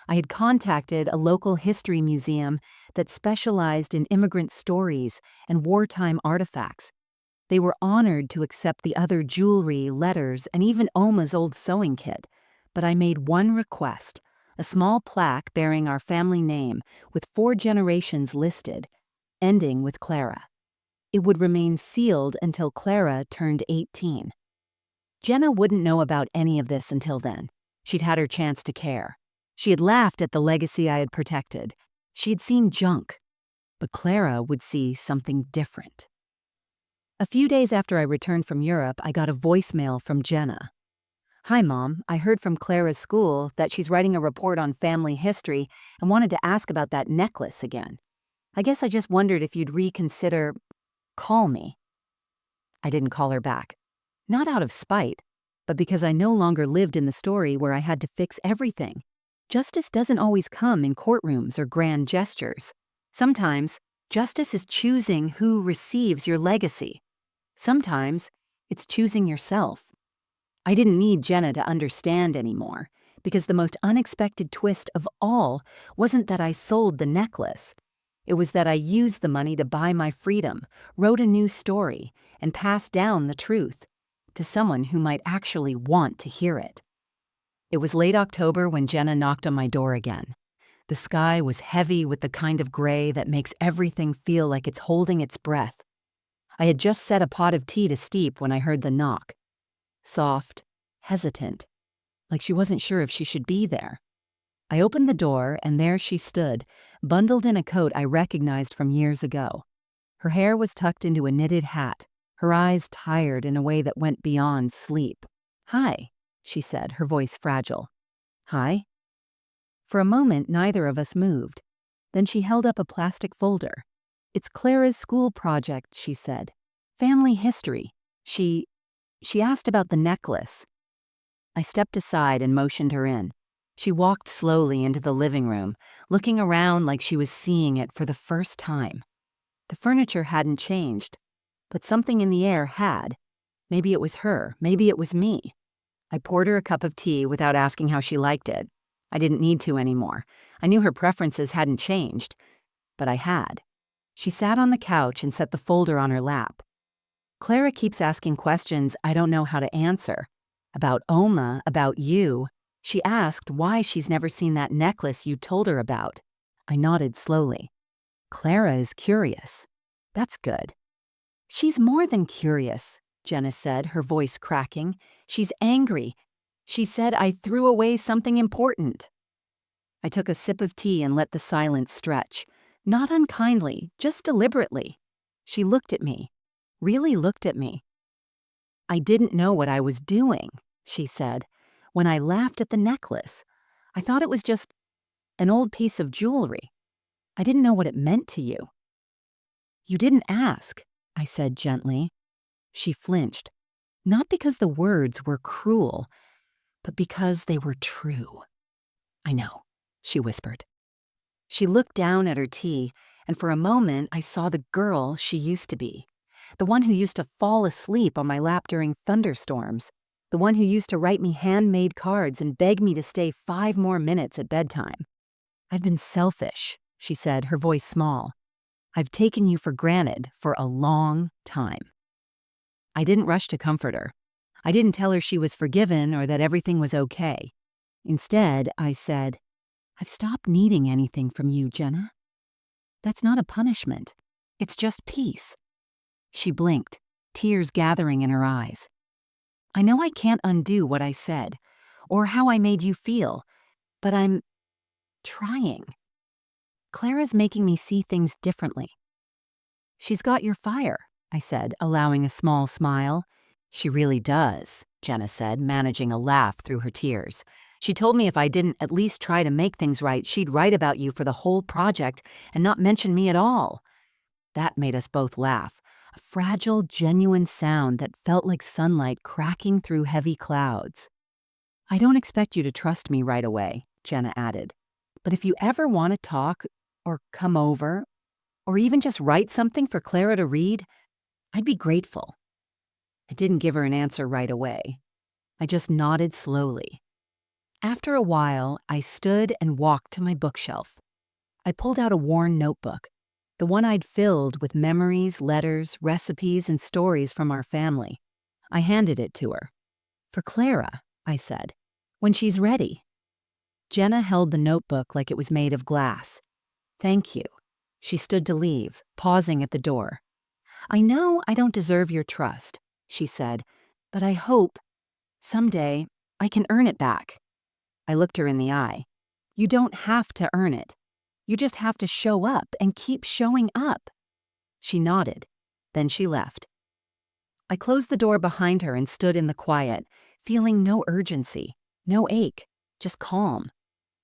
I had contacted a local history museum that specialized in immigrant stories and wartime artifacts. They were honored to accept the other jewelry, letters, and even Oma's old sewing kit. But I made one request, a small plaque bearing our family name with 4 generations listed, ending with Clara. It would remain sealed until Clara turned 18. Jenna wouldn't know about any of this until then. She'd had her chance to care. She had laughed at the legacy I had protected. She'd seen junk. But Clara would see something different. A few days after I returned from Europe, I got a voicemail from Jenna. Hi, Mom. I heard from Clara's school that she's writing a report on family history and wanted to ask about that necklace again. I guess I just wondered if you'd reconsider. Call me. I didn't call her back. Not out of spite, but because I no longer lived in the story where I had to fix everything. Justice doesn't always come in courtrooms or grand gestures. Sometimes, justice is choosing who receives your legacy. Sometimes, it's choosing yourself. I didn't need Jenna to understand anymore, because the most unexpected twist of all wasn't that I sold the necklace. It was that I used the money to buy my freedom, wrote a new story, and passed down the truth to someone who might actually want to hear it. It was late October when Jenna knocked on my door again. The sky was heavy with the kind of gray that makes everything feel like it's holding its breath. I had just set a pot of tea to steep when I heard the knock. Soft, hesitant, like she wasn't sure if she should be there. I opened the door, and there she stood, bundled in a coat I recognized from years ago. Her hair was tucked into a knitted hat, her eyes tired in a way that went beyond sleep. Hi, she said, her voice fragile. Hi? For a moment, neither of us moved. Then she held up a plastic folder. It's Clara's school project, she said. Family history. She asked about the necklace. I stepped aside and motioned her in. She walked slowly into the living room, looking around like she was seeing it for the first time. The furniture hadn't changed, but something in the air had. Maybe it was her, maybe it was me. I poured her a cup of tea without asking how she liked it. I didn't need to anymore. I knew her preferences hadn't changed, but I had. She sat on the couch and set the folder on her lap. Clara keeps asking questions I don't know how to answer. About Oma, about you. She asked why she's never seen that necklace you told her about. I nodded slowly. Clara is curious. That's good. She's more than curious, Jenna said, her voice cracking. She's angry. She said I threw away something important. I took a sip of tea and let the silence stretch. Not unkindly, just deliberately. She looked at me. Really looked at me. I didn't know what I was doing, she said, when I laughed at the necklace. I thought it was just an old piece of jewelry. I didn't know what it meant to you. You didn't ask, I said gently. She flinched, not because the words were cruel, but because they were true. I know, she whispered. She looked down at her tea, and for a moment I saw the girl she used to be. The one who used to fall asleep on my lap during thunderstorms. The one who used to write me handmade cards and beg me to stay 5 more minutes at bedtime. I've been selfish, she said, her voice small. I've taken you for granted for a long time. I didn't rush to comfort her. I didn't tell her she was forgiven or that everything was okay. Instead, I said, I've stopped needing anything from you, Jenna. That's not a punishment. It's just peace. She blinked, tears gathering in her eyes. I know I can't undo what I said, or how I made you feel, but I'm trying. Clara's making me see things differently. She's got your fire, I said, allowing a small smile. She really does, Jenna said, managing a laugh through her tears. She told me if I didn't at least try to make things right, she'd write about you for the whole project and not mention me at all. That made us both laugh, a fragile, genuine sound that felt like sunlight cracking through heavy clouds. I don't expect you to trust me right away, Jenna added. But if you ever want to talk or come over or even just write something for Clara to read, I'd be grateful. I didn't give her an answer right away. I just nodded slowly. After a while, I stood and walked to my bookshelf. I pulled out a worn notebook, the one I'd filled with memories, letters, recipes, and stories from our family. I handed it to her. For Clara, I said, when she's ready. Jenna held the notebook like it was made of glass. Thank you. She stood to leave, pausing at the door. I know I don't deserve your trust, she said, but I hope, someday, I can earn it back. I looked her in the eye. You don't have to earn it. You just have to show up and keep showing up. She nodded. Then she left. I closed the door behind her and stood in the quiet, feeling no urgency, no ache, just calm.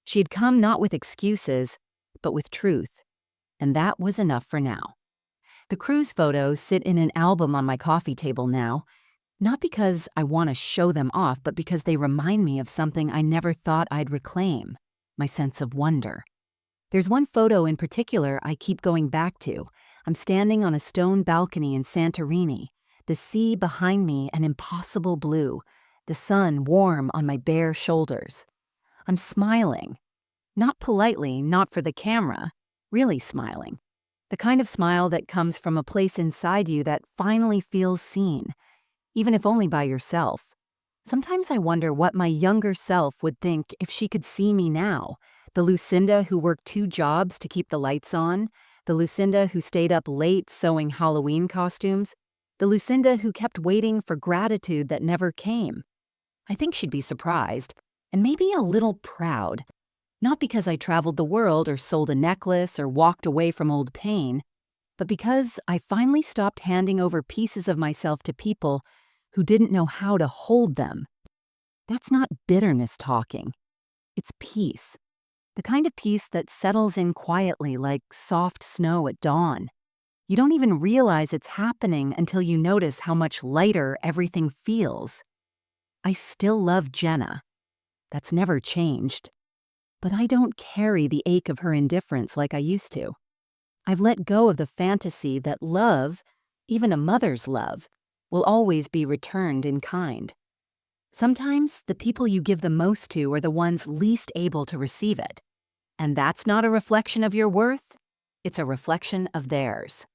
She had come not with excuses, but with truth. And that was enough for now. The cruise photos sit in an album on my coffee table now, not because I want to show them off, but because they remind me of something I never thought I'd reclaim, my sense of wonder. There's one photo in particular I keep going back to. I'm standing on a stone balcony in Santorini, the sea behind me an impossible blue, the sun warm on my bare shoulders. I'm smiling. Not politely, not for the camera, really smiling. The kind of smile that comes from a place inside you that finally feels seen, even if only by yourself. Sometimes I wonder what my younger self would think if she could see me now, the Lucinda who worked 2 jobs to keep the lights on, the Lucinda who stayed up late sewing Halloween costumes, the Lucinda who kept waiting for gratitude that never came. I think she'd be surprised, and maybe a little proud. Not because I traveled the world or sold a necklace or walked away from old pain, but because I finally stopped handing over pieces of myself to people who didn't know how to hold them. That's not bitterness talking. It's peace. The kind of peace that settles in quietly like soft snow at dawn. You don't even realize it's happening until you notice how much lighter everything feels. I still love Jenna. That's never changed. But I don't carry the ache of her indifference like I used to. I've let go of the fantasy that love, even a mother's love, will always be returned in kind. Sometimes the people you give the most to are the ones least able to receive it. And that's not a reflection of your worth, it's a reflection of theirs.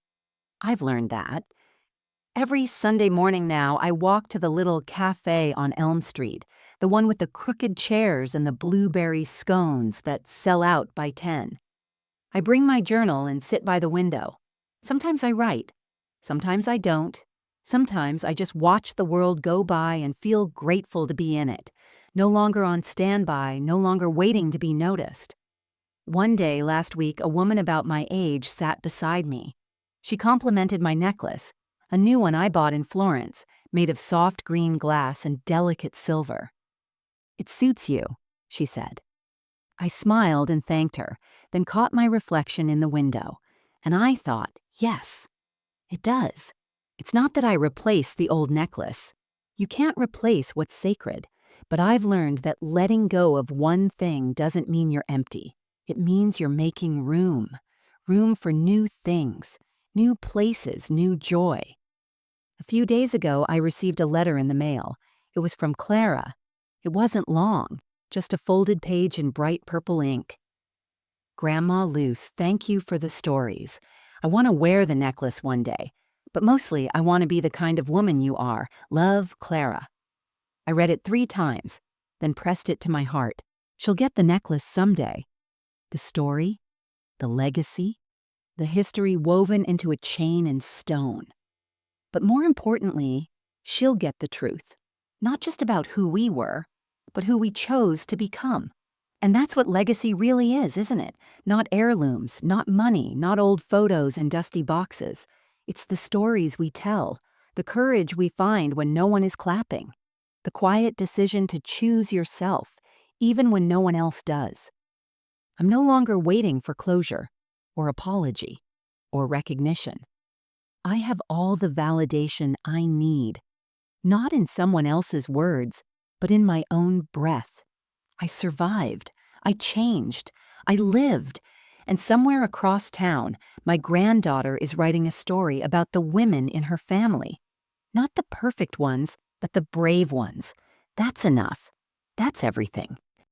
I've learned that. Every Sunday morning now, I walk to the little cafe on Elm Street, the one with the crooked chairs and the blueberry scones that sell out by 10. I bring my journal and sit by the window. Sometimes I write. Sometimes I don't. Sometimes I just watch the world go by and feel grateful to be in it, no longer on standby, no longer waiting to be noticed. One day last week, a woman about my age sat beside me. She complimented my necklace, a new one I bought in Florence, made of soft green glass and delicate silver. "It suits you," she said. I smiled and thanked her, then caught my reflection in the window, and I thought, yes, it does. It's not that I replaced the old necklace. You can't replace what's sacred, but I've learned that letting go of one thing doesn't mean you're empty. It means you're making room for new things, new places, new joy. A few days ago, I received a letter in the mail. It was from Clara. It wasn't long, just a folded page in bright purple ink. "Grandma Luce, thank you for the stories. I want to wear the necklace one day, but mostly I want to be the kind of woman you are. Love, Clara." I read it 3 times, then pressed it to my heart. She'll get the necklace someday. The story, the legacy, the history woven into a chain in stone. But more importantly, she'll get the truth. Not just about who we were, but who we chose to become. And that's what legacy really is, isn't it? Not heirlooms, not money, not old photos and dusty boxes. It's the stories we tell, the courage we find when no one is clapping, the quiet decision to choose yourself, even when no one else does. I'm no longer waiting for closure, or apology, or recognition. I have all the validation I need, not in someone else's words, but in my own breath. I survived. I changed. I lived. And somewhere across town, my granddaughter is writing a story about the women in her family. Not the perfect ones, but the brave ones. That's enough. That's everything.